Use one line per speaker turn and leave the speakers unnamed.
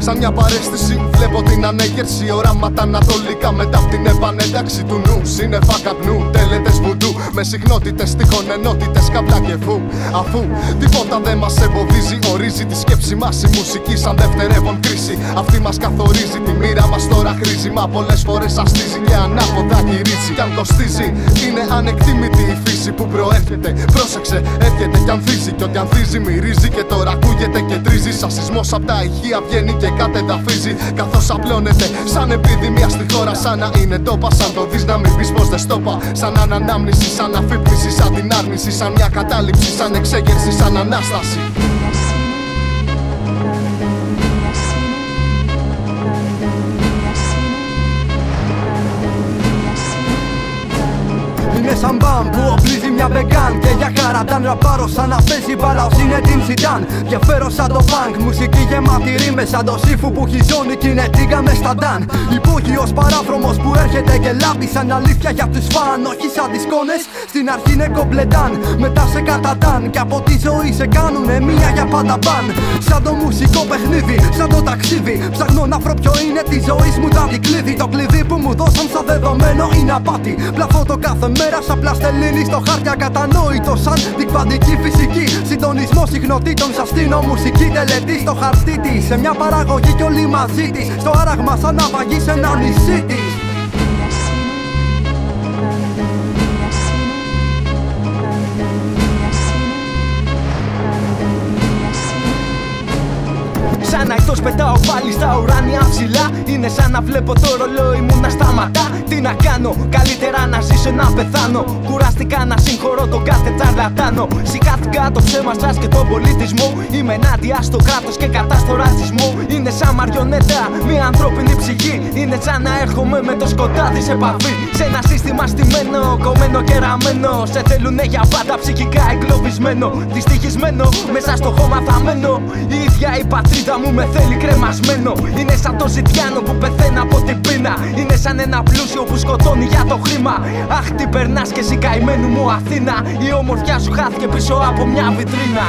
Σαν μια παρέστηση βλέπω την ανέγερση. Οράματα ανατολικά μετά από την επανένταξη του νου. Σύννεφα καπνού, τέλετες βουντού. Με συχνότητες τυχόν ενότητες καπλά και φου. Αφού τίποτα δεν μας εμποδίζει, ορίζει τη σκέψη μας η μουσική σαν δευτερεύον κρίση. Αυτή μας καθορίζει, τη μοίρα μας τώρα χρήζει. Μα πολλές φορές αστίζει και ανάποδα γυρίζει. Κι αν κοστίζει, είναι ανεκτήμητη η φύση που προέρχεται. Πρόσεξε, έρχεται κι ανθίζει. Κι ό,τι ανθίζει μυρίζει και τώρα ακούγεται και τρίζει. Σαν σεισμός απ' τα ηχεία βγαίνει και κατεδαφίζει. Καθώς απλώνεται σαν επιδημία στη χώρα. Σαν να είναι τόπα, σαν το δεις να μην πεις πως δεν στόπα. Σαν ανανάμνηση, σαν αφύπνιση, σαν την άρνηση. Σαν μια κατάληψη, σαν εξέγερση, σαν ανάσταση.
Είναι σαν μπαμ που οπλίζει μια μπεγκάν. Και για χαραντάν ραπάρω σαν να παίζει μπάλα ο Zinedine Zidane. Και φέρω σαν το funk, μουσική γεμάτη ρήμες. Σαν το σύφου που έχει ζώνη κι είναι τίγκα μες στα ντάν. Υπόγειος παράδρομος που έρχεται και λάμπει. Σαν αλήθεια για τους φαν, όχι σαν τις κόνες. Στην αρχή είναι κομπλετάν, μετά σε κατατάν. Και από τη ζωή σε κάνουνε μία για πάντα μπαν. Σαν το μουσικό παιχνίδι, σαν το ταξίδι. Ψάχνω να βρω ποιο είναι τη ζωή μου τα αντικλείδι. Το κλειδί που μου δώσαν σαν δεδομένο είναι απάτη. Πλαθώ το κάθε μέρα σαν πλαστελίνη στο χάρτη, ακατανόητο σαν την κβαντική φυσική. Συντονισμό συχνοτήτων σαν στήνω μουσική τελετή στο χαρτί της. Σε μια παραγωγή κι όλοι μαζί της. Στο άραγμα σαν ναυαγή σε ένα νησί της.
Σαν αϊτός πετάω πάλι στα ουράνια ψηλά. Είναι σαν να βλέπω το ρολόι μου να σταματά. Τι να κάνω, καλύτερα να ζήσω να πεθάνω. Κουράστηκα να συγχωρώ τον κάθε τσαρλατάνο. Σηκάθηκα το ψέμα σας και τον πολιτισμό. Είμαι ενάντια στο κράτος και κατά στο ρατσισμό. Είναι σαν μαριονέτα, μια ανθρώπινη ψυχή. Είναι σαν να έρχομαι με το σκοτάδι σε επαφή. Σε ένα σύστημα στημένο, κομμένο και ραμμένο. Σε θέλουνε για πάντα ψυχικά εγκλωβισμένο. Δυστυχισμένο, μέσα στο χώμα θα μένω. Η ίδια η πατρίδα μου με θέλει κρεμασμένο. Είναι σαν το ζητιάνο που πεθαίνει από την πείνα. Είναι σαν ένα πλούσιο που σκοτώνει για το χρήμα. Αχ, τι περνάς και εσύ καημένη μου Αθήνα. Η ομορφιά σου χάθηκε πίσω από μια βιτρίνα.